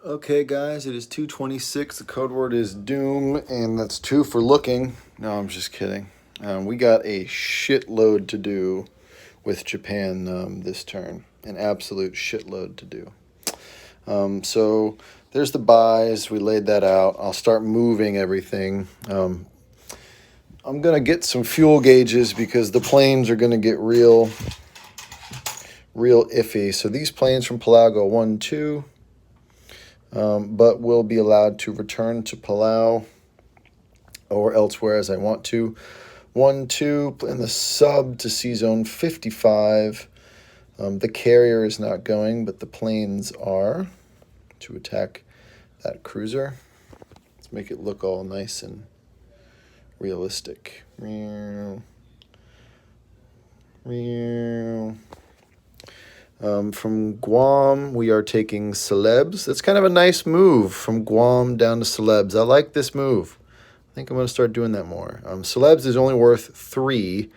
Okay, guys, it is 2:26. The code word is doom, and that's 2 for looking. No, I'm just kidding. We got a shitload to do with Japan this turn. An absolute shitload to do. So there's the buys. We laid that out. I'll start moving everything. I'm going to get some fuel gauges because the planes are going to get real iffy. So these planes from Palau go 1, 2. But will be allowed to return to Palau or elsewhere as I want to. 1, 2, in the sub to sea zone 55. The carrier is not going, but the planes are to attack that cruiser. Let's make it look all nice and realistic. From Guam, we are taking Celebs. That's kind of a nice move from Guam down to Celebs. I like this move. I think I'm going to start doing that more. Celebs is only worth 3,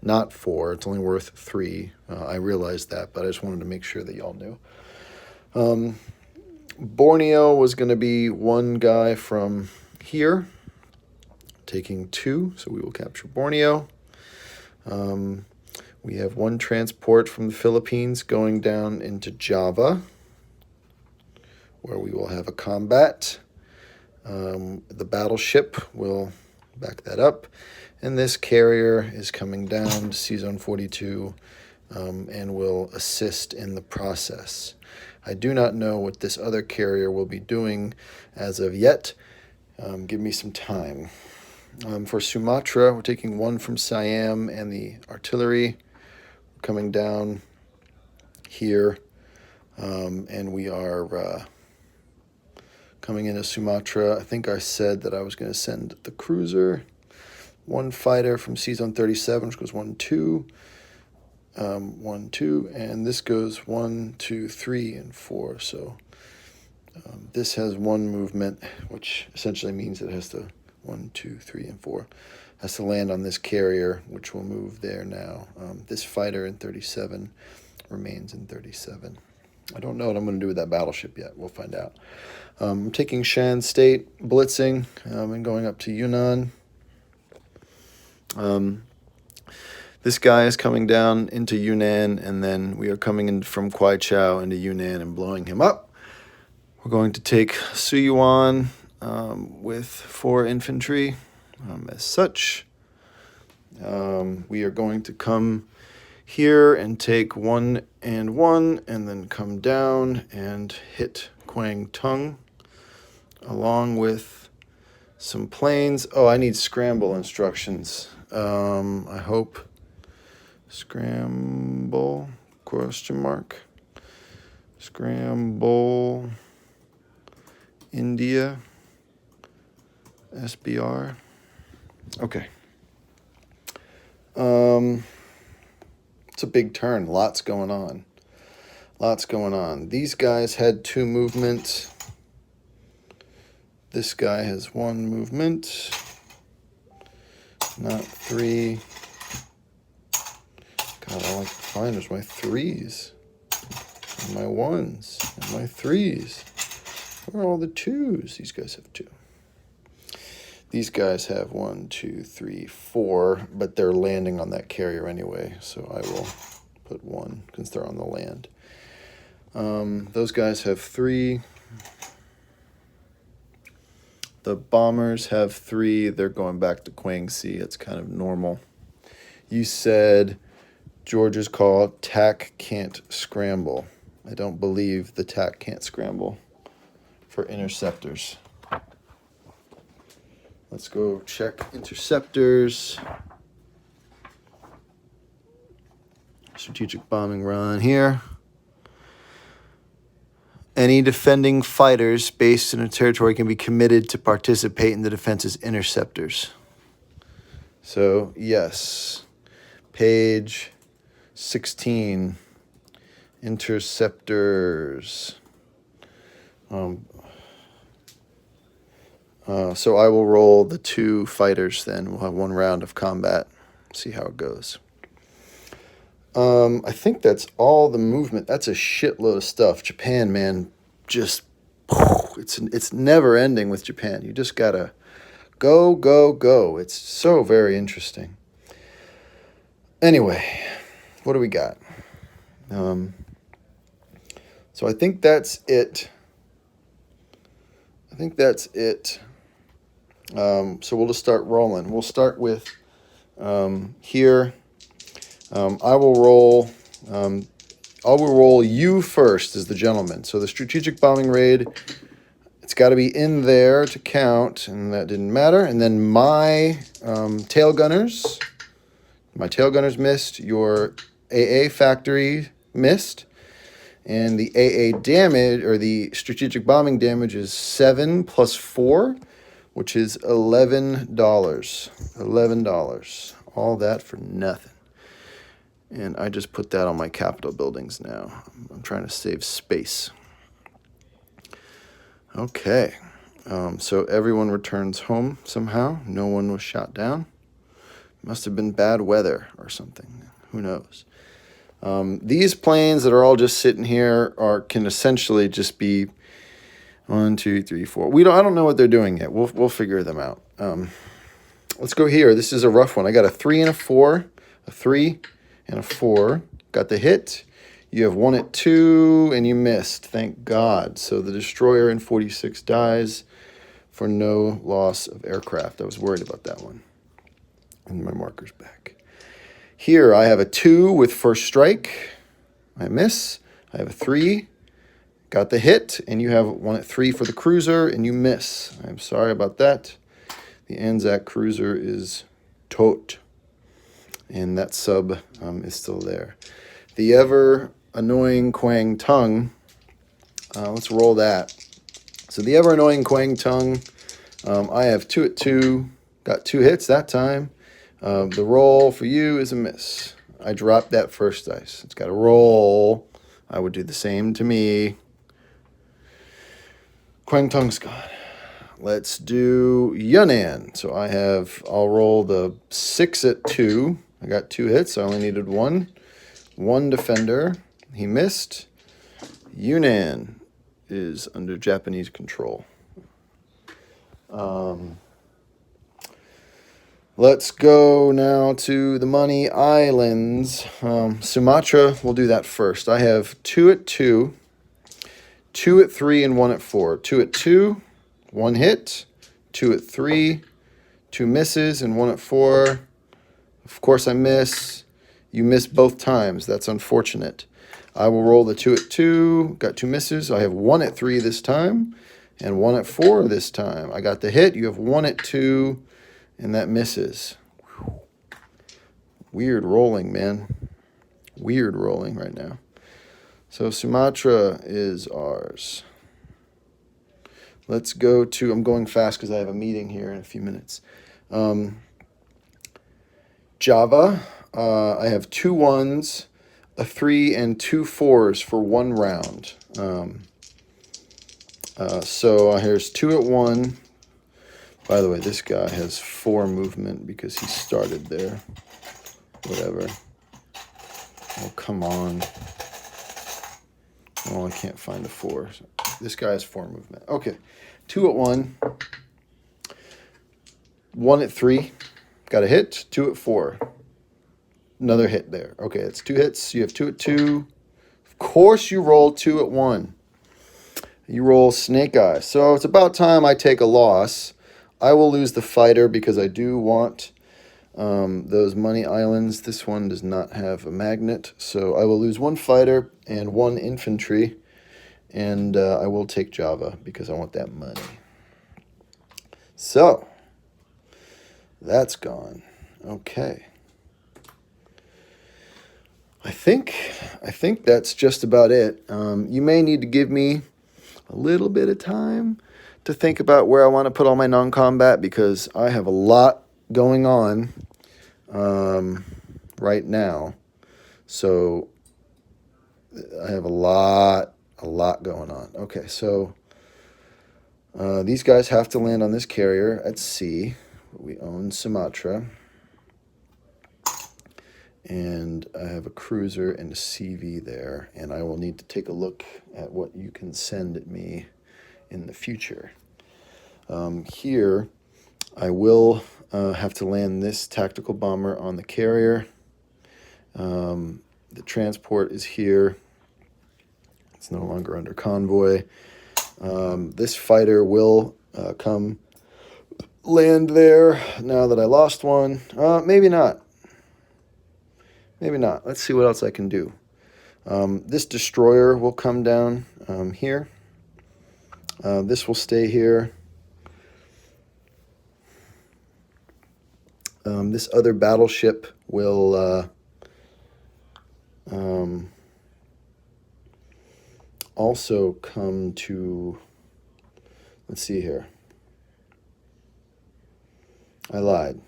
not 4. It's only worth 3. I realized that, but I just wanted to make sure that y'all knew. Borneo was going to be one guy from here, taking 2, so we will capture Borneo. We have one transport from the Philippines going down into Java, where we will have a combat. The battleship will back that up. And this carrier is coming down to sea zone 42 and will assist in the process. I do not know what this other carrier will be doing as of yet. Give me some time. For Sumatra, we're taking 1 from Siam and the artillery coming down here, and we are coming into Sumatra. I think I said that I was going to send the cruiser, 1 fighter from sea zone 37, which goes 1, 2, 1, 2, and this goes 1, 2, 3, and 4. So this has 1 movement, which essentially means it has to 1, 2, 3, and 4. Has to land on this carrier, which will move there now. This fighter in 37 remains in 37. I don't know what I'm going to do with that battleship yet. We'll find out. I'm taking Shan State, blitzing, and going up to Yunnan. This guy is coming down into Yunnan, and then we are coming in from Kwai Chau into Yunnan and blowing him up. We're going to take Suyuan with 4 infantry. As such, we are going to come here and take 1 and 1, and then come down and hit Kwang Tung, along with some planes. Oh, I need scramble instructions. I hope scramble, question mark, scramble, India, SBR. Okay. It's a big turn. Lots going on. These guys had 2 movement. This guy has 1 movement. Not 3. God, all I can find is my 3s. And my 1s. And my 3s. Where are all the 2s? These guys have 2. These guys have 1, 2, 3, 4, but they're landing on that carrier anyway, so I will put 1 because they're on the land. Those guys have 3. The bombers have 3. They're going back to Kwangsi. It's kind of normal. You said George's call, TAC can't scramble. I don't believe the TAC can't scramble for interceptors. Let's go check interceptors. Strategic bombing run here. Any defending fighters based in a territory can be committed to participate in the defense's interceptors. So, yes. Page 16. Interceptors. So I will roll the 2 fighters then. We'll have 1 round of combat. See how it goes. I think that's all the movement. That's a shitload of stuff. Japan, man, just It's never ending with Japan. You just gotta go, go, go. It's so very interesting. Anyway, what do we got? So I think that's it. So we'll just start rolling. We'll start with here. I will roll. I will roll you first as the gentleman. So the strategic bombing raid, it's got to be in there to count, and that didn't matter. And then my tail gunners missed. Your AA factory missed. And the AA damage, or the strategic bombing damage, is 7 plus 4, which is $11. $11. All that for nothing. And I just put that on my Capitol buildings now. I'm trying to save space. Okay. So everyone returns home somehow. No one was shot down. Must have been bad weather or something. Who knows? These planes that are all just sitting here can essentially just be 1, 2, 3, 4. I don't know what they're doing yet. We'll figure them out. Let's go here. This is a rough one. I got a 3 and a 4, a 3 and a 4. Got the hit. You have 1 at 2, and you missed. Thank God. So the destroyer in 46 dies for no loss of aircraft. I was worried about that one. And my marker's back. Here I have a 2 with first strike. I miss. I have a 3. Got the hit, and you have 1 at 3 for the cruiser, and you miss. I'm sorry about that. The Anzac cruiser is tot. And that sub is still there. The ever annoying Kwang Tung. Let's roll that. So the ever annoying Kwang Tung. I have 2 at 2. Got 2 hits that time. The roll for you is a miss. I dropped that first dice. It's got a roll. I would do the same to me. Kwang Tung's gone. Let's do Yunnan. So I'll roll the 6 at 2. I got 2 hits. I only needed 1. 1 defender. He missed. Yunnan is under Japanese control. Let's go now to the Money Islands. Sumatra, we'll do that first. I have 2 at 2, 2 at 3, and 1 at 4. 2 at 2, 1 hit. 2 at 3, 2 misses, and 1 at 4. Of course I miss. You missed both times. That's unfortunate. I will roll the 2 at 2. Got 2 misses. I have 1 at 3 this time, and 1 at 4 this time. I got the hit. You have 1 at 2. And that misses. Whew. Weird rolling, man. Weird rolling right now. So Sumatra is ours. Let's go to, I'm going fast because I have a meeting here in a few minutes. Java, I have 2 1s, a 3, and 2 4s for 1 round. So here's 2 at 1. By the way, this guy has 4 movement because he started there. Whatever. Oh, come on. Oh, I can't find a 4. This guy has 4 movement. Okay. 2 at 1. 1 at 3. Got a hit. 2 at 4. Another hit there. Okay, it's 2 hits. You have 2 at 2. Of course you roll 2 at 1. You roll snake eye. So it's about time I take a loss. I will lose the fighter because I do want those Money Islands. This one does not have a magnet, so I will lose 1 fighter and 1 infantry, and I will take Java because I want that money. So that's gone. Okay. I think that's just about it. You may need to give me a little bit of time to think about where I want to put all my non-combat because I have a lot going on right now. So I have a lot going on. Okay, so these guys have to land on this carrier at sea. We own Sumatra. And I have a cruiser and a CV there. And I will need to take a look at what you can send at me in the future. Here, I will have to land this tactical bomber on the carrier. The transport is here. It's no longer under convoy. This fighter will come land there now that I lost one. Maybe not. Maybe not. Let's see what else I can do. This destroyer will come down here. This will stay here. This other battleship will also come to, let's see here. I lied.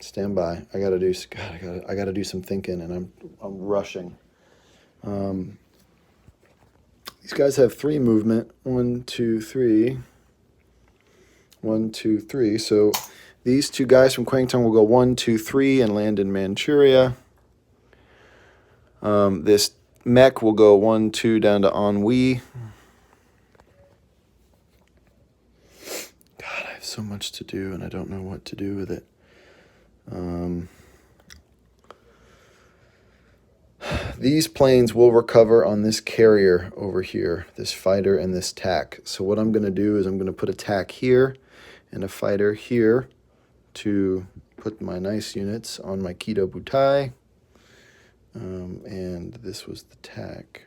Stand by. I gotta do. God, I gotta do some thinking, and I'm rushing. These guys have 3 movement. 1, 2, 3. 1, 2, 3. So these 2 guys from Kwangtung will go 1, 2, 3 and land in Manchuria. This mech will go 1, 2 down to Anhui. God, I have so much to do, and I don't know what to do with it. These planes will recover on this carrier over here, this fighter and this TAC. So what I'm going to do is I'm going to put a TAC here and a fighter here to put my nice units on my Kido Butai. And this was the TAC.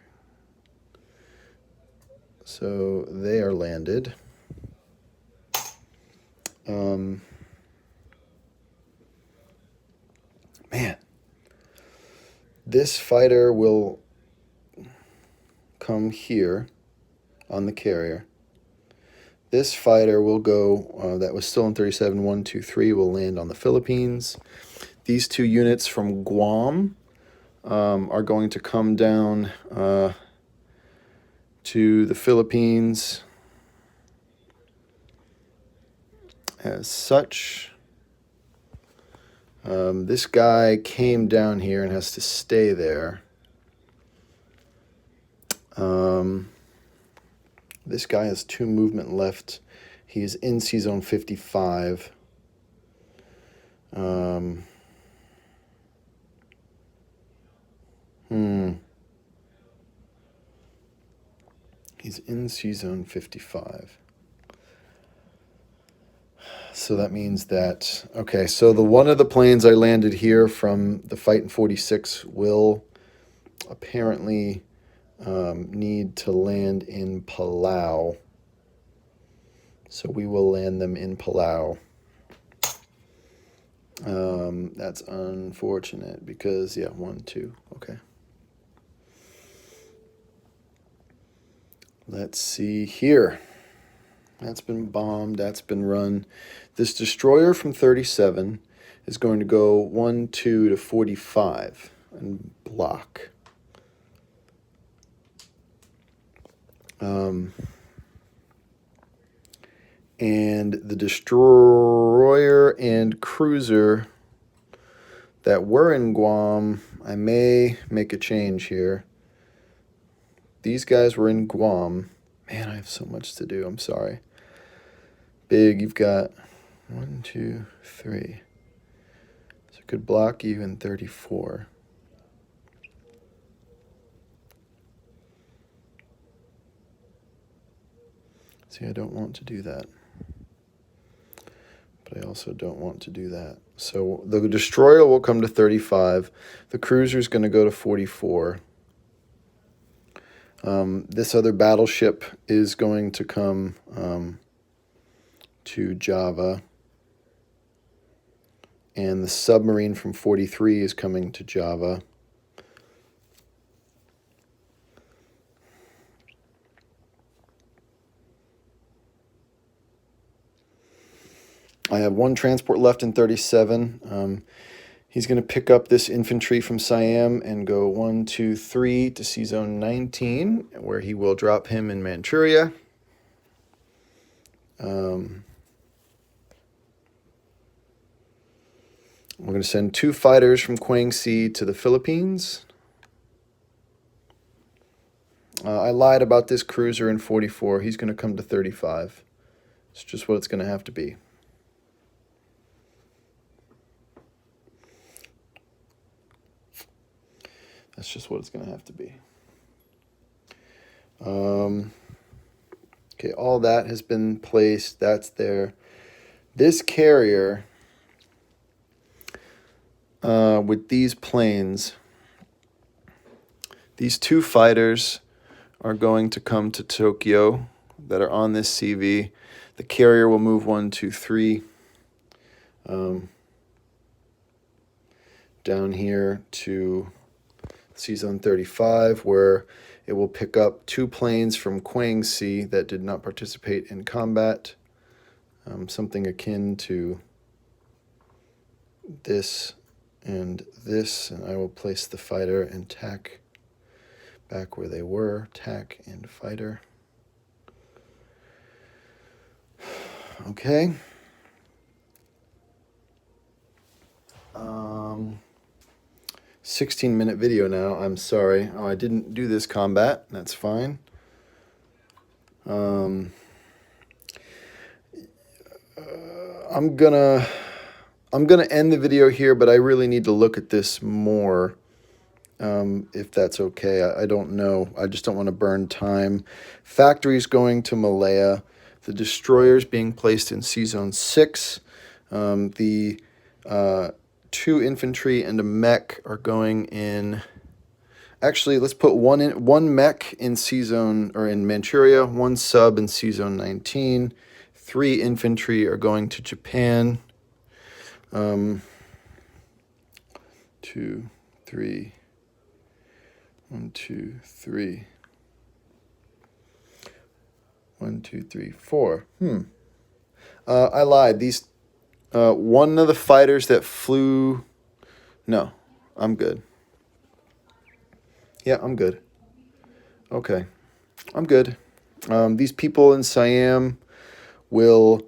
So they are landed. Man. This fighter will come here on the carrier. This fighter will go, that was still in 37, 1, 2, 3, will land on the Philippines. These 2 units from Guam are going to come down to the Philippines as such. This guy came down here and has to stay there. This guy has 2 movement left. He is in C-Zone 55. He's in C-Zone 55. So that means that, okay, so the one of the planes I landed here from the fight in 46 will apparently need to land in Palau. So we will land them in Palau. That's unfortunate because, yeah, 1, 2, okay. Let's see here. That's been bombed. That's been run. This destroyer from 37 is going to go 1, 2 to 45 and block. And the destroyer and cruiser that were in Guam, I may make a change here. These guys were in Guam. Man, I have so much to do. I'm sorry. Big, you've got 1, 2, 3. So I could block you in 34. See, I don't want to do that. But I also don't want to do that. So the destroyer will come to 35. The cruiser is going to go to 44. This other battleship is going to come to Java. And the submarine from 43 is coming to Java. I have 1 transport left in 37. He's going to pick up this infantry from Siam and go 1, 2, 3 to C-Zone 19, where he will drop him in Manchuria. We're going to send 2 fighters from Kwangsi to the Philippines. I lied about this cruiser in 44. He's going to come to 35. It's just what it's going to have to be. That's just what it's going to have to be. Okay, all that has been placed. That's there. This carrier with these planes, these two fighters are going to come to Tokyo that are on this CV. The carrier will move 1, 2, 3 down here to C-Zone 35, where it will pick up 2 planes from Kwangsi that did not participate in combat. Something akin to this, and I will place the fighter and TAC back where they were, TAC and fighter. Okay. 16-minute video now. I'm sorry. Oh, I didn't do this combat. That's fine. I'm gonna end the video here, but I really need to look at this more. If that's okay. I don't know. I just don't want to burn time. Factories going to Malaya. The destroyers being placed in C-Zone 6. The 2 infantry and a mech are going in. Actually, let's put one mech in C-Zone, or in Manchuria, 1 sub in C-Zone 19. 3 infantry are going to Japan. 2, 3. 1, 2, 3. 1, 2, 3, 4. I lied. These one of the fighters that flew. No, I'm good. Yeah, I'm good. Okay, I'm good. These people in Siam will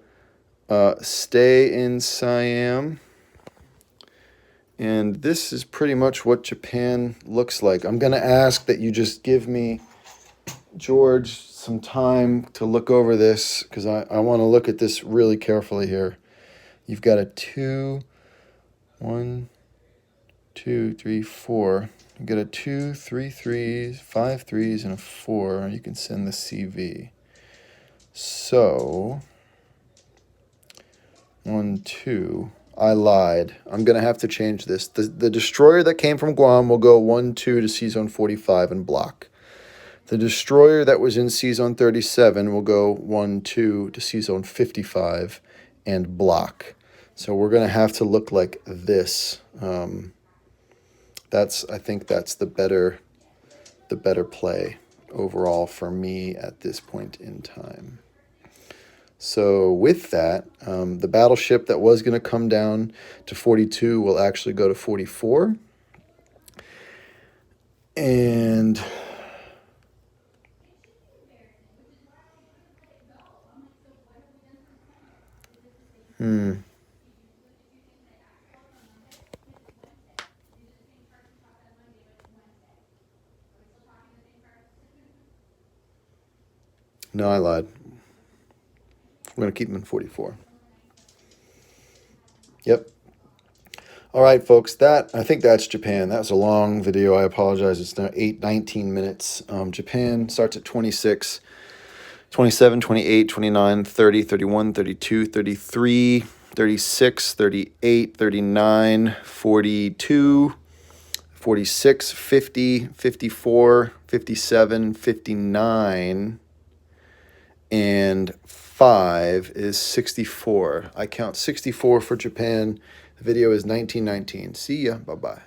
stay in Siam. And this is pretty much what Japan looks like. I'm going to ask that you just give me, George, some time to look over this, because I want to look at this really carefully here. You've got a 2, 1, 2, 3, 4. You got a 2, 3 threes, 5 threes, and a 4. You can send the CV. So 1, 2. I lied. I'm going to have to change this. The destroyer that came from Guam will go 1, 2 to C-Zone 45 and block. The destroyer that was in C-Zone 37 will go 1, 2 to C-Zone 55 and block. So we're going to have to look like this. I think that's the better play overall for me at this point in time. So with that, the battleship that was going to come down to 42 will actually go to 44. And no, I lied. We're going to keep them in 44. Yep. All right, folks, I think that's Japan. That was a long video. I apologize. It's now 19 minutes. Japan starts at 26, 27, 28, 29, 30, 31, 32, 33, 36, 38, 39, 42, 46, 50, 54, 57, 59, and 5 is 64. I count 64 for Japan. The video is 1919. See ya. Bye-bye.